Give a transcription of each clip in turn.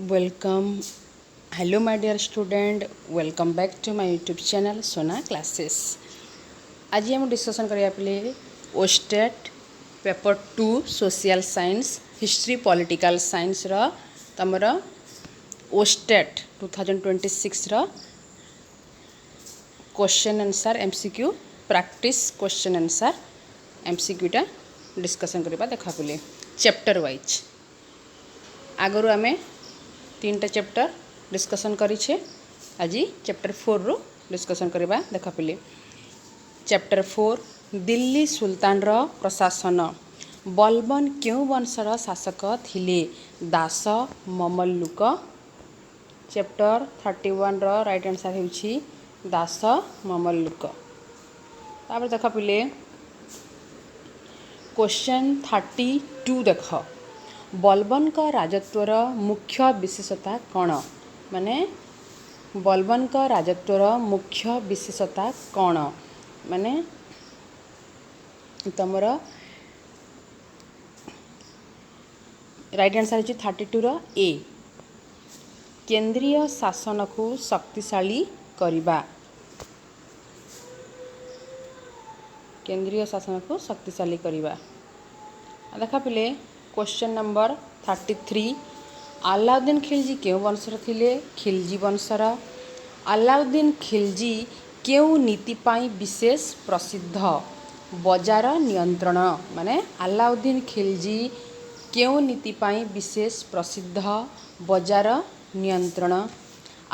Welcome. Hello, my dear student. Welcome back to my YouTube channel Sona Classes. आज हम discussion करिया पले OSTET paper 2 social science history political science रा तमर OSTET 2026 रा question answer MCQ practice question answer MCQ टा discussion करबा देखा पले चैप्टर वाइज आगरु आमे 3टा चैप्टर डिस्कशन करिछे आज चैप्टर 4 रो डिस्कशन करबा देखा पले चैप्टर 4 दिल्ली सुल्तान रो प्रशासन बलबन क्यों वंशर शासक थिले दास ममल्लुक चैप्टर 31 रो राइट आंसर हेउछि दास ममल्लुक तापर देखा पले क्वेश्चन 32 देख बलबन का राजत्वर मुख्य विशेषता कौन माने बलबन का राजत्वर मुख्य विशेषता कौन माने तमर राइट आंसर है 32 रो ए केंद्रीय शासन को शक्तिशाली करिबा केंद्रीय शासन को शक्तिशाली करिबा देखा पिले क्वेश्चन नंबर 33 अलाउद्दीन खिलजी क्यों वंशर थिले खिलजी वंशर अलाउद्दीन खिलजी क्यों नीति पाई विशेष प्रसिद्ध बजार नियंत्रण माने अलाउद्दीन खिलजी क्यों नीति पाई विशेष प्रसिद्ध बजार नियंत्रण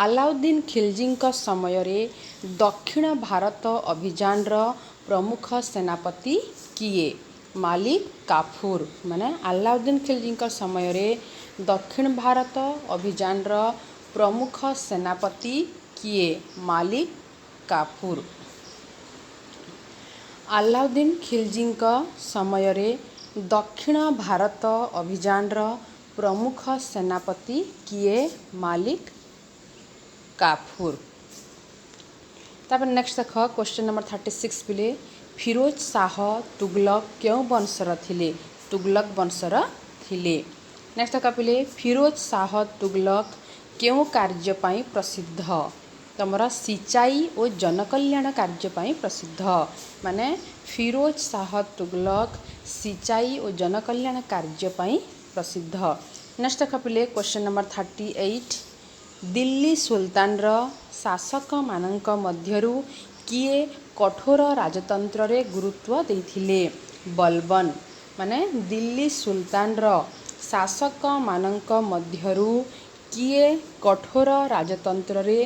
अलाउद्दीन खिलजी का समय रे दक्षिण भारत अभियान रो प्रमुख सेनापति किए मालिक काफूर माने अलाउद्दीन खिलजी का समय रे दक्षिण भारत अभियान रो प्रमुख सेनापति किए मालिक काफूर अलाउद्दीन खिलजी का समय रे दक्षिण भारत अभियान रो प्रमुख सेनापति किए मालिक काफूर तापर नेक्स्ट देख क्वेश्चन नंबर 36 पिले फिरोज शाह तुगलक क्यों वंशर थिले तुगलक वंशर थिले नेक्स्ट देख पिले फिरोज शाह तुगलक क्यों कार्य पाई प्रसिद्ध तमरा सिंचाई और जनकल्याण कार्य पाई प्रसिद्ध माने फिरोज शाह तुगलक सिंचाई और जनकल्याण कार्य पाई प्रसिद्ध नेक्स्ट देख पिले क्वेश्चन नंबर 38 दिल्ली सुल्तान रो शासक मानक मध्यरु किए कठोर राजतंत्र रे गुरुत्व देथिले बलबन माने दिल्ली सुल्तान रो शासक मानक मध्यरु किए कठोर राजतंत्र रे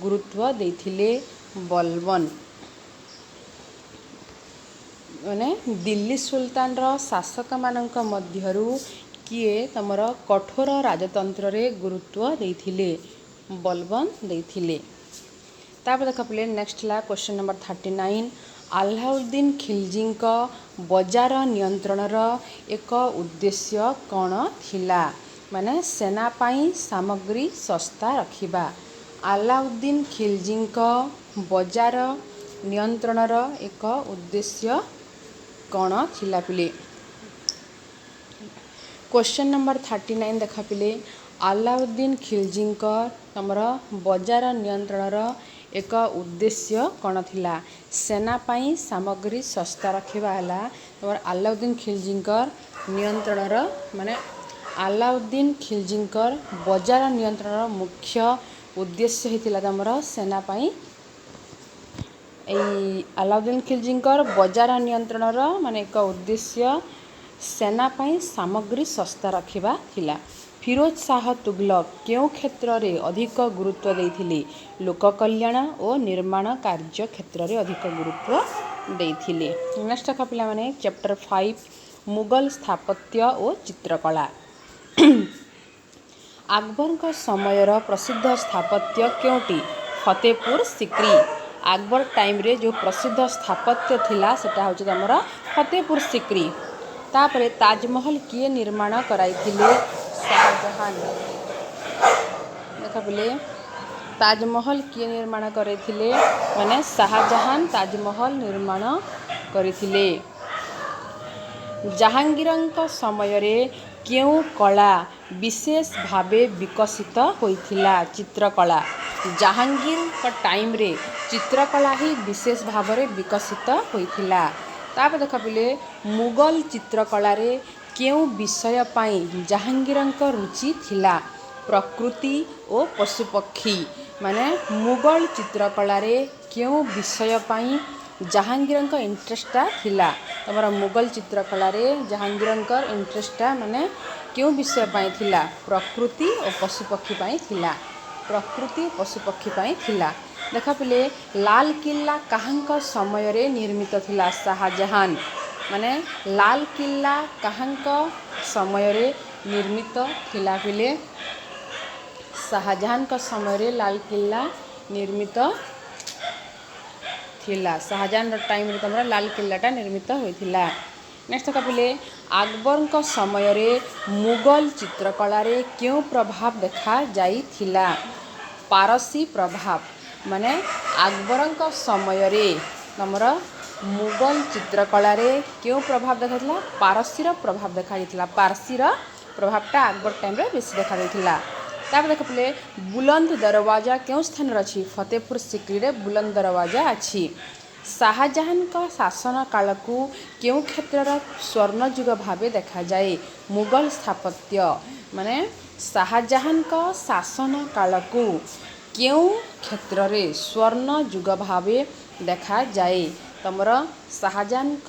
गुरुत्व देथिले बलबन माने दिल्ली सुल्तान रो शासक मानक मध्यरु किए तमर कठोर राजतंत्र रे गुरुत्व देथिले बलबन देथिले तापर देख पले नेक्स्ट ला क्वेश्चन नंबर 39 अलाउद्दीन खिलजी का बजार नियंत्रण रो एक उद्देश्य कौन थिला माने सेना पाई सामग्री सस्ता रखिबा अलाउद्दीन खिलजी का बजार नियंत्रण रो एक उद्देश्य कौन थिला पिले क्वेश्चन नंबर 39 देखा पिले अलाउद्दीन खिलजी का तमर बजार नियंत्रण रो एक उद्देश्य कौन थिला सेना पाई सामग्री सस्ता रखिबा हला तमर अलाउद्दीन खिलजी का नियंत्रण रो माने अलाउद्दीन खिलजी का बजार नियंत्रण रो मुख्य उद्देश्य हेतिला तमर सेना पाई ए अलाउद्दीन खिलजी का बजार नियंत्रण रो माने एक उद्देश्य सेना पाई सामग्री सस्ता रखिबा थिला फिरोज शाह तुगलक क्यों क्षेत्र रे अधिक गुरुत्व देथिले लोक कल्याण और निर्माण कार्य क्षेत्र रे अधिक गुरुत्व देथिले नेक्स्ट का पिला माने चैप्टर 5 मुगल स्थापत्य और चित्रकला अकबर का समय रो प्रसिद्ध स्थापत्य क्योंटी फतेहपुर सिक्री अकबर टाइम रे जो प्रसिद्ध स्थापत्य थिला सेटा होची हमर फतेहपुर सिक्री तापरे ताजमहल किए निर्माण कराइथिले शाहजहां देखा बोले ताजमहल किए निर्माण करथिले माने शाहजहां ताजमहल निर्माण करथिले जहांगीरଙ୍କ ସମୟରେ କେଉଁ କଳା ବିଶେଷ ଭାବେ ବିକଶିତ ହୋଇଥିଲା? ଚିତ୍ରକଳା। ଜାହାଙ୍ଗୀରଙ୍କ ଟାଇମ୍ରେ ଚିତ୍ରକଳା ହିଁ ବିଶେଷ ଭାବରେ ବିକଶିତ ହୋଇଥିଲା। ତାପରେ ଦେଖ ପିଲେ ମୁଗଲ ଚିତ୍ରକଳାରେ କେଉଁ ବିଷୟ ପାଇଁ ଜାହାଙ୍ଗୀରଙ୍କ ରୁଚି ଥିଲା? ପ୍ରକୃତି ଓ ପଶୁପକ୍ଷୀ। ମାନେ ମୁଗଲ ଚିତ୍ରକଳାରେ କେଉଁ ବିଷୟ ପାଇଁ ଜାହାଙ୍ଗୀରଙ୍କ ଇଣ୍ଟରେଷ୍ଟଟା ଥିଲା? ତମର ମୁଗଲ ଚିତ୍ରକଳାରେ ଜାହାଙ୍ଗୀରଙ୍କର ଇଣ୍ଟରେଷ୍ଟଟା ମାନେ କେଉଁ ବିଷୟ ପାଇଁ ଥିଲା? ପ୍ରକୃତି ଓ ପଶୁପକ୍ଷୀ ପାଇଁ ଥିଲା। ପ୍ରକୃତି ପଶୁପକ୍ଷୀ ପାଇଁ ଥିଲା। ଦେଖ ପିଲେ ଲାଲକିଲ୍ଲା କାହାଙ୍କ ସମୟରେ ନିର୍ମିତ ଥିଲା? ଶାହାଜାହାନ। ମାନେ ଲାଲକିଲ୍ଲା କାହାଙ୍କ ସମୟରେ ନିର୍ମିତ ଥିଲା ପିଲେ? ଶାହାଜାହାନଙ୍କ ସମୟରେ ଲାଲକିଲ୍ଲା ନିର୍ମିତ ଥିଲା। ଶାହାଜାହାନର ଟାଇମ୍ରେ ତମର ଲାଲକିଲ୍ଲାଟା ନିର୍ମିତ ହୋଇଥିଲା। ନେକ୍ସଟ ଦେଖ ପିଲେ ଆକବରଙ୍କ ସମୟରେ ମୁଗଲ ଚିତ୍ରକଳାରେ କେଉଁ ପ୍ରଭାବ ଦେଖାଯାଇଥିଲା? ପାରସୀ ପ୍ରଭାବ। ମାନେ ଆକବରଙ୍କ ସମୟରେ ତମର ମୁଗଲ ଚିତ୍ରକଳାରେ କେଉଁ ପ୍ରଭାବ ଦେଖାଯାଇଥିଲା? ପାରସୀର ପ୍ରଭାବ ଦେଖାଯାଇଥିଲା। ପାରସୀର ପ୍ରଭାବଟା ଆକବର ଟାଇମ୍ରେ ବେଶୀ ଦେଖାଯାଇଥିଲା। ତାପରେ ଦେଖ ପିଲେ ବୁଲନ୍ଦ ଦରୱାଜା କେଉଁ ସ୍ଥାନରେ ଅଛି? ଫତେପୁର ସିକ୍ରିରେ ବୁଲନ୍ଦ ଦରୱାଜା ଅଛି। ଶାହାଜାହାନଙ୍କ ଶାସନ କାଳକୁ କେଉଁ କ୍ଷେତ୍ରର ସ୍ୱର୍ଣ୍ଣଯୁଗ ଭାବେ ଦେଖାଯାଏ? ମୁଗଲ ସ୍ଥାପତ୍ୟ। ମାନେ ଶାହାଜାହାନଙ୍କ ଶାସନ କାଳକୁ କେଉଁ କ୍ଷେତ୍ରରେ ସ୍ୱର୍ଣ୍ଣଯୁଗ ଭାବେ ଦେଖାଯାଏ? ତମର ଶାହାଜାହାନଙ୍କ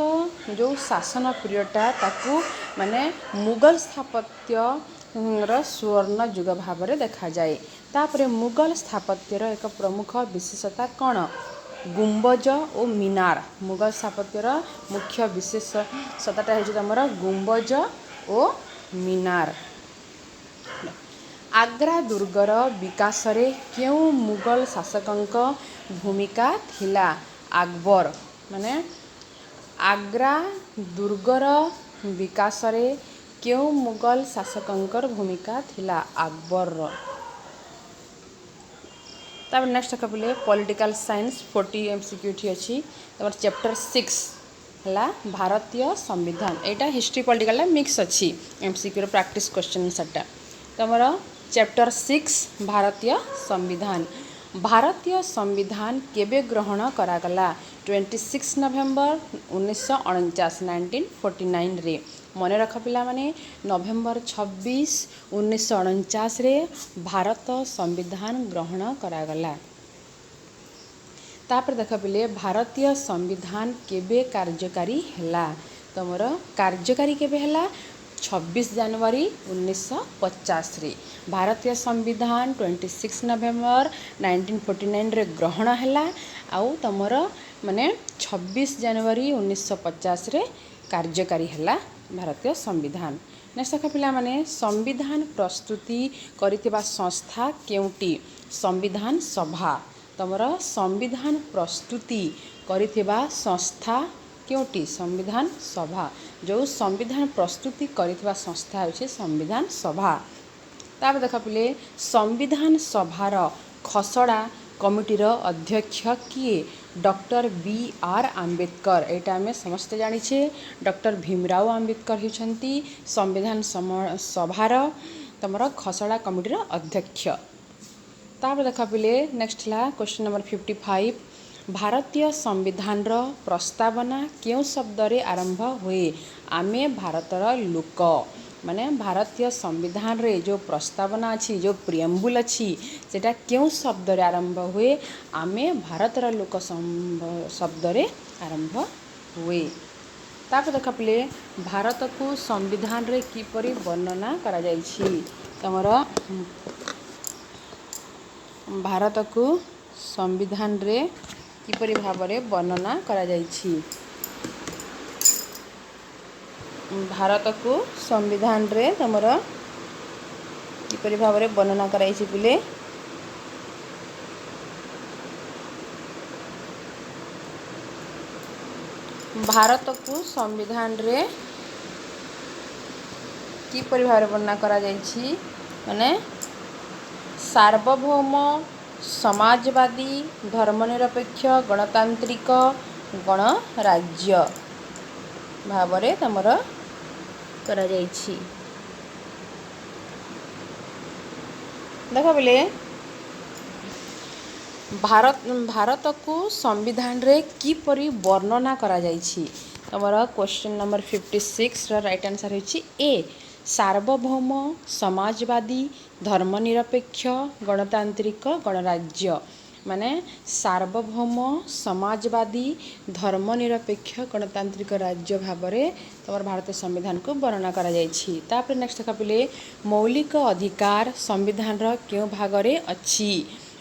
ଯେଉଁ ଶାସନ ପିରିୟଡ଼ଟା ତାକୁ ମାନେ ମୁଗଲ ସ୍ଥାପତ୍ୟର ସ୍ୱର୍ଣ୍ଣ ଯୁଗ ଭାବରେ ଦେଖାଯାଏ। ତାପରେ ମୁଗଲ ସ୍ଥାପତ୍ୟର ଏକ ପ୍ରମୁଖ ବିଶେଷତା କ'ଣ? ଗୁମ୍ବଜ ଓ ମିନାର। ମୁଗଲ ସ୍ଥାପତ୍ୟର ମୁଖ୍ୟ ବିଶେଷତାଟା ହେଉଛି ତମର ଗୁମ୍ବଜ ଓ ମିନାର। ଆଗ୍ରା ଦୁର୍ଗର ବିକାଶରେ କେଉଁ ମୁଗଲ ଶାସକଙ୍କ ଭୂମିକା ଥିଲା? ଆକବର। ମାନେ ଆଗ୍ରା ଦୁର୍ଗର ବିକାଶରେ କେଉଁ ମୁଗଲ ଶାସକଙ୍କର ଭୂମିକା ଥିଲା? ଆକବରର। ତାପରେ ନେକ୍ସଟ ଦେଖ ପିଲେ ପଲିଟିକାଲ ସାଇନ୍ସ 40 MCQ ଏଠି ଅଛି। ତମର ଚାପ୍ଟର 6 ହେଲା ଭାରତୀୟ ସମ୍ବିଧାନ। ଏଇଟା ହିଷ୍ଟ୍ରି ପଲିଟିକାଲଟା ମିକ୍ସ ଅଛି MCQର ପ୍ରାକ୍ଟିସ୍ କ୍ୱେଶ୍ଚନ୍ ସେଟା। ତମର ଚାପ୍ଟର 6 ଭାରତୀୟ ସମ୍ବିଧାନ। ଭାରତୀୟ ସମ୍ବିଧାନ କେବେ ଗ୍ରହଣ କରାଗଲା? 26 ନଭେମ୍ବର 1949 1949ରେ। ମନେ ରଖ ପିଲାମାନେ ନଭେମ୍ବର 26 1949ରେ ଭାରତ ସମ୍ବିଧାନ ଗ୍ରହଣ କରାଗଲା। ତାପରେ ଦେଖ ପିଲେ ଭାରତୀୟ ସମ୍ବିଧାନ କେବେ କାର୍ଯ୍ୟକାରୀ ହେଲା? ତମର କାର୍ଯ୍ୟକାରୀ କେବେ ହେଲା? 26 ଜାନୁଆରୀ 1950ରେ। ଭାରତୀୟ ସମ୍ବିଧାନ 26 ନଭେମ୍ବର 1949ରେ ଗ୍ରହଣ ହେଲା। ଆଉ ତମର ମାନେ 26 ଜାନୁଆରୀ 1950ରେ କାର୍ଯ୍ୟକାରୀ ହେଲା ଭାରତୀୟ ସମ୍ବିଧାନ। ନେକ୍ସଟ ଦେଖ ପିଲାମାନେ ସମ୍ବିଧାନ ପ୍ରସ୍ତୁତି କରିଥିବା ସଂସ୍ଥା କେଉଁଟି? ସମ୍ବିଧାନ ସଭା। ତମର ସମ୍ବିଧାନ ପ୍ରସ୍ତୁତି କରିଥିବା ସଂସ୍ଥା କେଉଁଟି? ସମ୍ବିଧାନ ସଭା। ଯେଉଁ ସମ୍ବିଧାନ ପ୍ରସ୍ତୁତି କରିଥିବା ସଂସ୍ଥା ହେଉଛି ସମ୍ବିଧାନ ସଭା। ତାପରେ ଦେଖ ପିଲେ ସମ୍ବିଧାନ ସଭାର ଖସଡ଼ା କମିଟିର ଅଧ୍ୟକ୍ଷ କିଏ? Doctor BR Ambedkar. ଏଇଟା ଆମେ ସମସ୍ତେ ଜାଣିଛେ ଡକ୍ଟର ଭୀମରାଓ ଆମ୍ବେଦକର ହେଉଛନ୍ତି ସମ୍ବିଧାନ ସଭାର ତମର ଖସଡ଼ା କମିଟିର ଅଧ୍ୟକ୍ଷ। ତାପରେ ଦେଖ ପିଲେ ନେକ୍ସଟ ହେଲା କ୍ୱେଶ୍ଚନ୍ ନମ୍ବର 55 ଭାରତୀୟ ସମ୍ବିଧାନର ପ୍ରସ୍ତାବନା କେଉଁ ଶବ୍ଦରେ ଆରମ୍ଭ ହୁଏ? ଆମେ ଭାରତର ଲୋକ। ମାନେ ଭାରତୀୟ ସମ୍ବିଧାନରେ ଯେଉଁ ପ୍ରସ୍ତାବନା ଅଛି ଯେଉଁ ପ୍ରିଏମ୍ବୁଲ ଅଛି ସେଇଟା କେଉଁ ଶବ୍ଦରେ ଆରମ୍ଭ ହୁଏ? ଆମେ ଭାରତର ଲୋକ ଶବ୍ଦରେ ଆରମ୍ଭ ହୁଏ। ତାପରେ ଦେଖ ପିଲେ ଭାରତକୁ ସମ୍ବିଧାନରେ କିପରି ବର୍ଣ୍ଣନା କରାଯାଇଛି? ତମର ଭାରତକୁ ସମ୍ବିଧାନରେ କିପରି ଭାବରେ ବର୍ଣ୍ଣନା କରାଯାଇଛି? ଭାରତକୁ ସମ୍ବିଧାନରେ ତମର କିପରି ଭାବରେ ବର୍ଣ୍ଣନା କରାଯାଇଛି ପିଲେ? ଭାରତକୁ ସମ୍ବିଧାନରେ କିପରି ଭାବରେ ବର୍ଣ୍ଣନା କରାଯାଇଛି? ମାନେ ସାର୍ବଭୌମ ସମାଜବାଦୀ ଧର୍ମନିରପେକ୍ଷ ଗଣତାନ୍ତ୍ରିକ ଗଣରାଜ୍ୟ ଭାବରେ ତମର କରାଯାଇଛି। देख बोले भारत को संविधान रे किपरि वर्णना करा जाइछि। तमरा क्वेश्चन नंबर 56 रा राइट आंसर होछि ए सार्वभौम समाजवादी धर्मनिरपेक्ष गणतांत्रिक गणराज्य माने सार्वभौम समाजवादी धर्मनिरपेक्ष गणतांत्रिक राज्य भाबरे तमर भारतीय संविधान को वर्णना करा जाइछि। तापर नेक्स्ट देखा पिले मौलिक अधिकार संविधान रा केउ भागरे अछि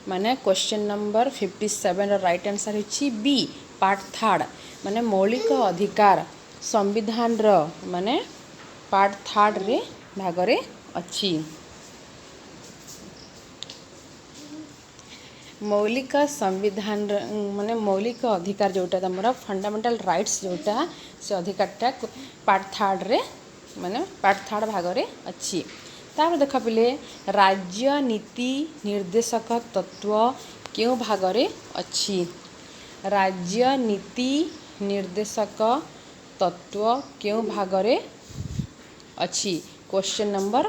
माने क्वेश्चन नंबर 57 राइट आंसर होछि बी पार्ट थर्ड माने मौलिक अधिकार संविधान रो माने पार्ट थर्ड रे भागरे अछि। मौलिक संविधान माने मौलिक अधिकार जोटा तमरा फंडामेंटल राइट्स जोटा से अधिकारटा पार्ट थर्ड रे माने पार्ट थर्ड भागरे अछि। तापर देख पिले राज्य नीति निर्देशक तत्व केउ भागरे अछि। राज्य नीति निर्देशक तत्व केउ भागरे अछि। क्वेश्चन नंबर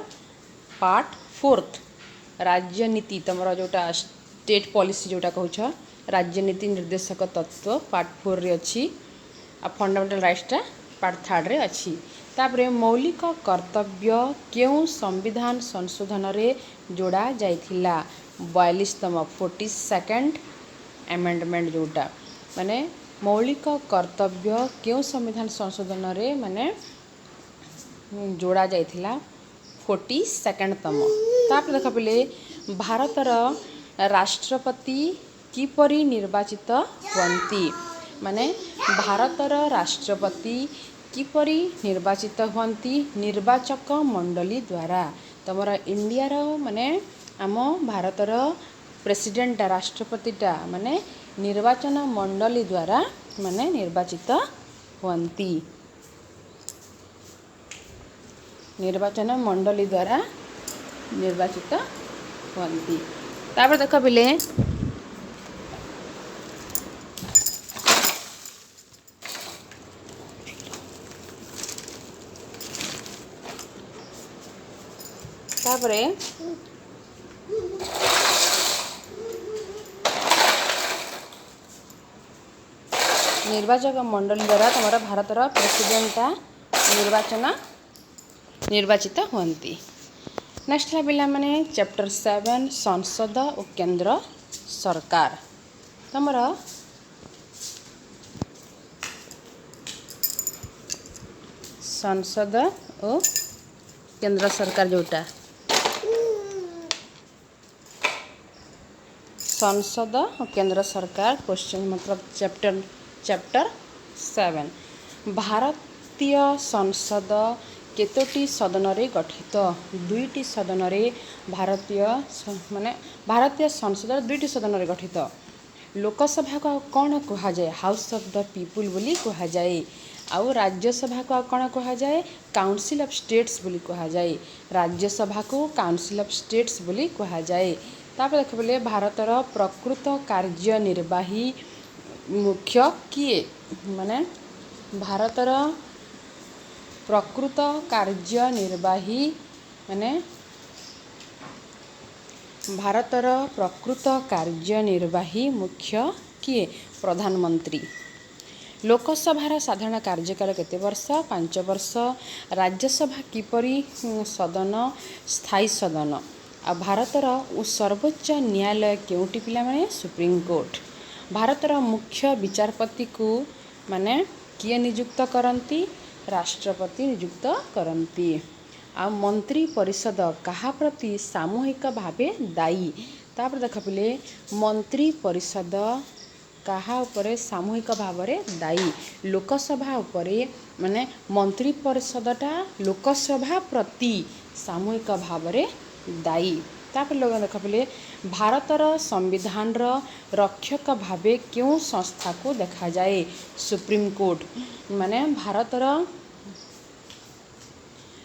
पार्ट फोर्थ राज्य नीति तमरा जोटा स्टेट पॉलिसी जोटा कहूछ राज्य नीति निर्देशक तत्व पार्ट 4 रे अछि आ फंडामेंटल राइट्सटा पार्ट थर्ड रे अछि। तापरे मौलिक कर्तव्य केउ संविधान संशोधन रे जोड़ा जाइथिला 42तम 42nd अमेंडमेंट जोटा माने मौलिक कर्तव्य केउ संविधान संशोधन रे माने जोड़ा जाइथिला 42nd तम। तापर देख पिले भारतर राष्ट्रपति किपरि निर्वाचित हुअन्ति माने भारतर राष्ट्रपति किपरि निर्वाचित हुअन्ति निर्वाचक मंडली द्वारा तमरा इंडिया रो माने आम भारतर प्रेसिडेंट राष्ट्रपतिटा माने निर्वाचन मंडली द्वारा माने निर्वाचित हुअन्ति निर्वाचन मंडली द्वारा निर्वाचित हुअन्ति। तापर देख बिले तापरे निर्वाचक मंडली द्वारा तमरा भारतर प्रेसिडेंटा निर्वाचित हुअन्ति। नेक्स्ट है पिला माने चैप्टर 7 संसद और केंद्र सरकार तमरा संसद और केंद्र सरकार जोटा संसद और केंद्र सरकार क्वेश्चन मतलब चैप्टर 7 भारतीय संसद केतोटी सदन रे गठित दुईटी सदन रे भारतीय संसद दुईटी सदन रे गठित लोकसभा को कौन कहा जाए हाउस ऑफ द पीपुल बोली कहा जाए आउ राज्यसभा को कौन कहा जाए काउंसिल ऑफ स्टेट्स बोली कहा जाए राज्यसभा को काउंसिल ऑफ स्टेट्स बोली कहा जाए। तापर देख बोले भारतर प्रकृत कार्यनिर्वाही मुख्य किए माने भारतर प्रकृत कार्यनिर्वाही माने भारतर प्रकृत कार्यनिर्वाही मुख्य किए प्रधानमंत्री। लोकसभार साधारण कार्यकाल केते वर्ष 5 वर्ष राज्यसभा किपरि सदन स्थायी सदन आ भारतर सर्वोच्च न्यायालय केउटी पिला माने सुप्रीम कोर्ट। भारतर मुख्य विचारपति को माने किए नियुक्त करंती राष्ट्रपति नियुक्त करंती आ मंत्री परिषद कहा प्रति सामूहिक भावे दायी। तापर देख पिले मंत्री परिषद कहा उपरे सामूहिक भाव में दायी लोकसभा उपरे माने मंत्री परिषदटा लोकसभा प्रति सामूहिक भाव में दायी। तापर लोग देख पिले भारतर संविधान रक्षक भावे क्यों संस्था को देखा जाए सुप्रीम कोर्ट माने भारतर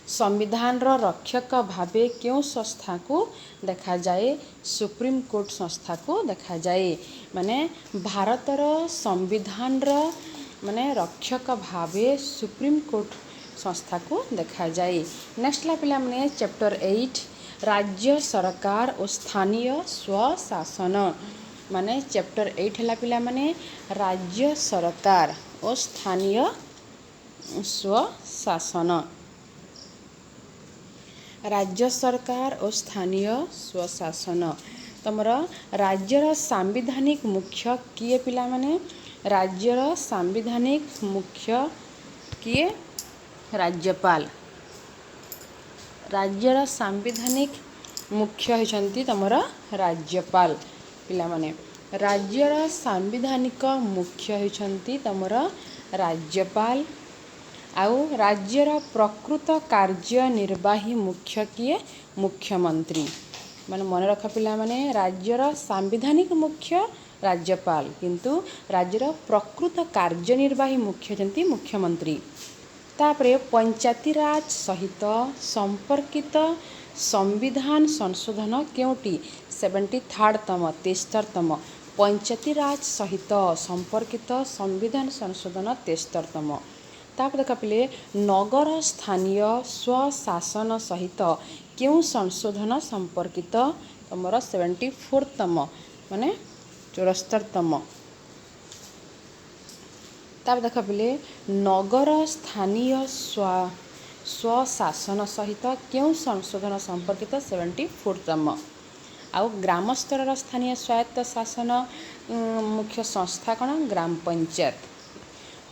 संविधान रक्षक भावे क्यों संस्था को देखा जाए सुप्रीम कोर्ट संस्था को देखा जाए माने भारतर संविधान माने रक्षक भावे सुप्रीम कोर्ट संस्था को देखा जाए। नेक्स्ट ला पिला माने चैप्टर 8 राज्य सरकार और स्थानीय स्वशासन माने चैप्टर 8 है पिला माने राज्य सरकार और स्थानीय स्वशासन। राज्य सरकार और स्थानीय स्वशासन तमर राज्यर सांविधानिक मुख्य किए पिला माने राज्यर सांविधानिक मुख्य किए राज्यपाल। राज्यर सांविधानिक मुख्य होइछंती तमर राज्यपाल पिला माने राज्यर सांविधानिक मुख्य होइछंती तमर राज्यपाल। आउ राज्यर प्रकृत कार्यनिर्वाही मुख्य किए मुख्यमंत्री माने मन रख पिला माने राज्यर सांविधानिक मुख्य राज्यपाल किंतु राज्यर प्रकृत कार्यनिर्वाही मुख्य होइछंती मुख्यमंत्री। तापरे पंचायती राज सहित संपर्कित संविधान संशोधन केउटी 73तम 73तम पंचायती राज सहित संपर्कित संविधान संशोधन 73तम। तापर देखा पिले नगर स्थानीय स्वशासन सहित क्यों संशोधन संपर्कित तमर 74तम माने 74तम। तापर देखा पिले नगर स्थानीय स्वशासन सहित क्यों संशोधन संपर्कित 74तम। आउ ग्राम स्तर स्थानीय स्वायत्त शासन मुख्य संस्था कौन ग्राम पंचायत।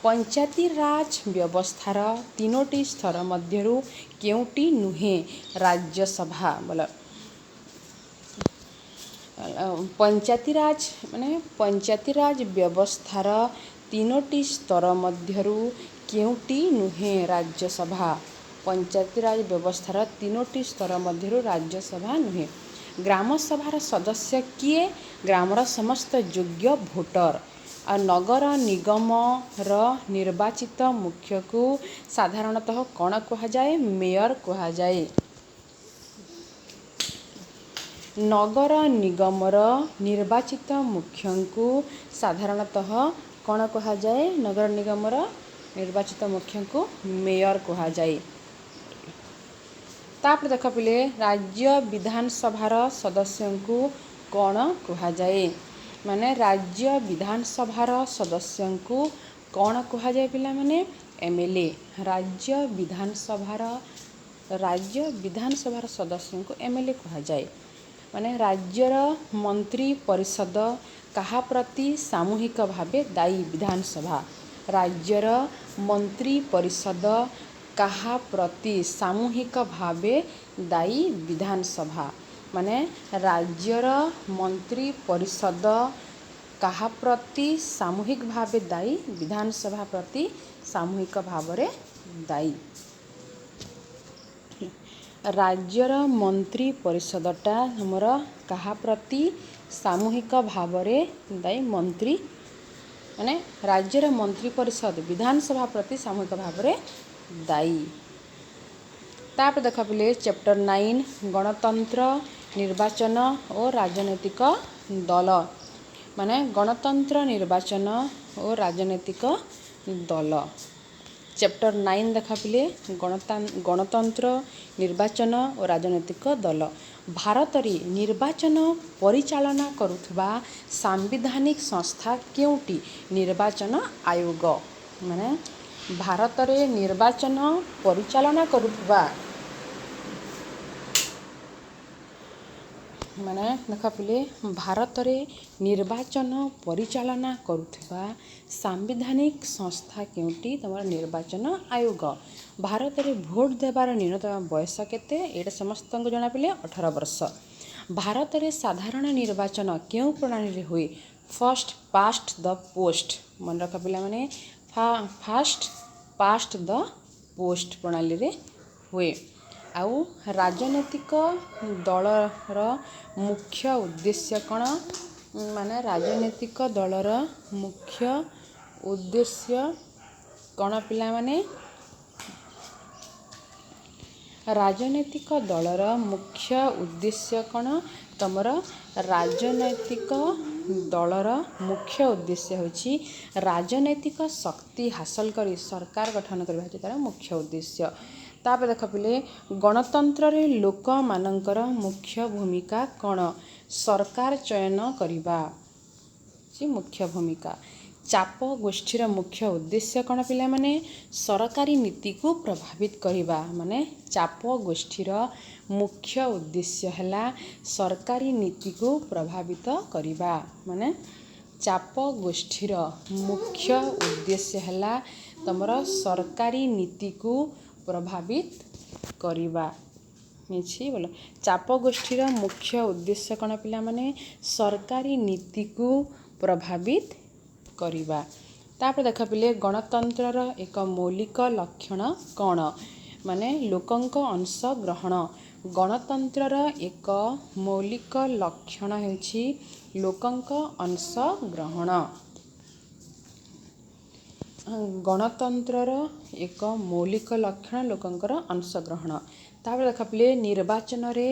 पंचायती राज व्यवस्थार तीनोटी स्तर मध्यरु केउटी नुहे राज्यसभा बोल पंचायती राज माने पंचायती राज व्यवस्थार तीनोटी स्तर मध्यरु केउटी नुहे राज्यसभा। पंचायती राज व्यवस्थार तीनोटी स्तर मध्यरु राज्यसभा नुहे। ग्राम सभार सदस्य किए ग्रामर समस्त योग्य भोटर। आ नगर निगम निर्वाचित मुख्य को साधारणतः कौन कहा जाए मेयर कहा जाए। नगर निगमर निर्वाचित मुख्य को साधारणतः कौन कहा जाए नगर निगमर निर्वाचित मुख्य को मेयर कहा जाए। तापर देख पिले राज्य विधानसभार सदस्य को कौन कहा जाए माने राज्य विधानसभार सदस्य को कौन कहा जाए पिला माने एमएलए। राज्य विधानसभार सदस्य को एमएलए कहा जाए। माने राज्यर मंत्री परिषद कहा प्रति सामूहिक भावे दायी विधानसभा। राज्यर मंत्री परिषद कहा प्रति सामूहिक भावे दायी विधानसभा। माने राज्यर मंत्री परिषद कहा प्रति सामूहिक भावे दायी विधानसभा प्रति सामूहिक भावरे दायी। राज्यर मंत्री परिषदटा हमर कहा प्रति सामूहिक भावरे दायी मंत्री माने राज्यर मंत्री परिषद विधानसभा प्रति सामूहिक भावरे दायी। तापर देखा पिले चैप्टर 9 गणतंत्र निर्वाचन और राजनैतिक दल माने गणतंत्र निर्वाचन और राजनैतिक दल। चैप्टर 9 देखा पिले गणतंत्र निर्वाचन और राजनैतिक दल। भारत रे निर्वाचन परिचालना करुथबा सांविधानिक संस्था केउटी निर्वाचन आयोग माने भारत रे निर्वाचन परिचालना करुथबा माने देखा पिले भारत रे निर्वाचन परिचालना करुथबा सांविधानिक संस्था केउटी तमर निर्वाचन आयोग। भारत रे भोट देबार न्यूनतम बयस केते एटा समस्त को जाना पिले 18 वर्ष। भारत रे साधारण निर्वाचन केउ प्रणाली रे हुए फर्स्ट पास्ट द पोस्ट मन रखा पिला माने फास्ट पास्ट द पोस्ट प्रणाली रे हुए। आउ राजनैतिक दलर मुख्य उद्देश्य कौन माने राजनैतिक दलर मुख्य उद्देश्य कौन पिला माने राजनैतिक दलर मुख्य उद्देश्य कौन तमर राजनैतिक दलर मुख्य उद्देश्य होची राजनैतिक शक्ति हासिल करी सरकार गठन करबा तार मुख्य उद्देश्य। तापर देख पिले गणतंत्र रे लोक मानकर मुख्य भूमिका कौन सरकार चयन करवा सी मुख्य भूमिका चाप गोष्ठीर मुख्य उद्देश्य कौन पिला माने सरकारी नीति को प्रभावित करवा माने चाप गोष्ठीर मुख्य उद्देश्य है सरकारी नीति को प्रभावित करवा माने चाप गोष्ठीर मुख्य उद्देश्य है तमर सरकारी नीति को प्रभावित करवा मिछि बोलो चाप गोष्ठीर मुख्य उद्देश्य कौन पिला माने सरकारी नीति को प्रभावित करवा तापर देख पिले गणतंत्रर एक मौलिक लक्षण कौन माने लोकंक अंश ग्रहण गणतंत्रर एक मौलिक लक्षण हेउछि लोकंक अंश ग्रहण गणतंत्रर एक मौलिक लक्षण लोकंकर अंश ग्रहण तापर देख पिले निर्वाचन रे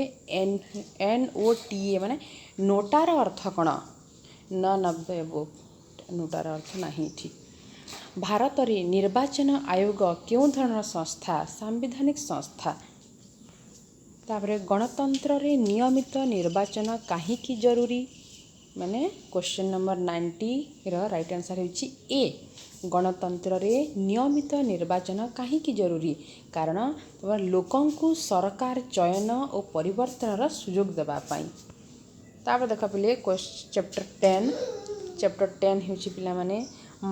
NOTA माने नोटार अर्थ कौन न नोटार अर्थ नहीं ठीक भारत रे निर्वाचन आयोग केउं धৰণৰ संस्था सांविधानिक संस्था तापर गणतंत्र रे नियमित निर्वाचन काहीकि जरूरी माने question number 90 row right answer हेउची ए गणतंत्र रे नियमित निर्वाचन काहीकि जरूरी कारण लोकंकु सरकार चयन और परिवर्तन सुजोग देबा पाई तापर देख पिले चैप्टर 10 हेउची पिला माने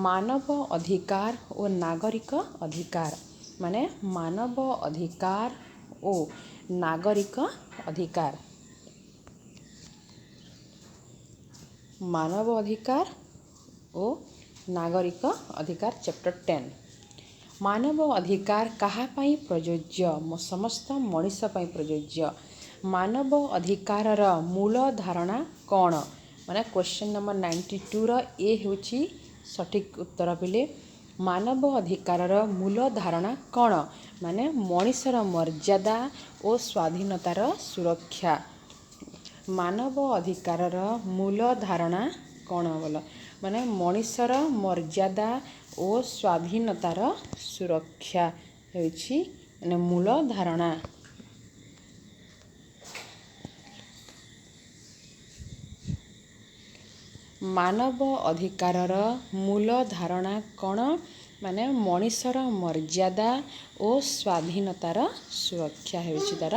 मानव अधिकार और नागरिक अधिकार माने मानव अधिकार और नागरिक अधिकार मानव अधिकार और नागरिक अधिकार चैप्टर 10 मानव अधिकार कहा पाई प्रयोज्य समस्त मनीष पाई प्रयोज्य मानव अधिकारर मूल धारणा कौन माने क्वेश्चन नंबर 92 रो ए हेउची सठिक उत्तर पिले मानव अधिकारर मूल धारणा कौन माने मनीषर मर्यादा और स्वाधीनतार सुरक्षा मानव अधिकारर मूल धारणा कौन बोल माने मनीषर मर्यादा और स्वाधीनतार सुरक्षा हेउछि माने मूल धारणा मानव अधिकारर मूल धारणा कौन माने मनीषर मर्यादा और स्वाधीनतार सुरक्षा हेउछि तार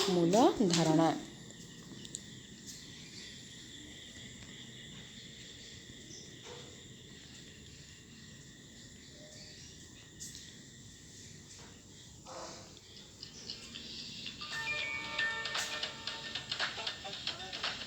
मूल धारणा।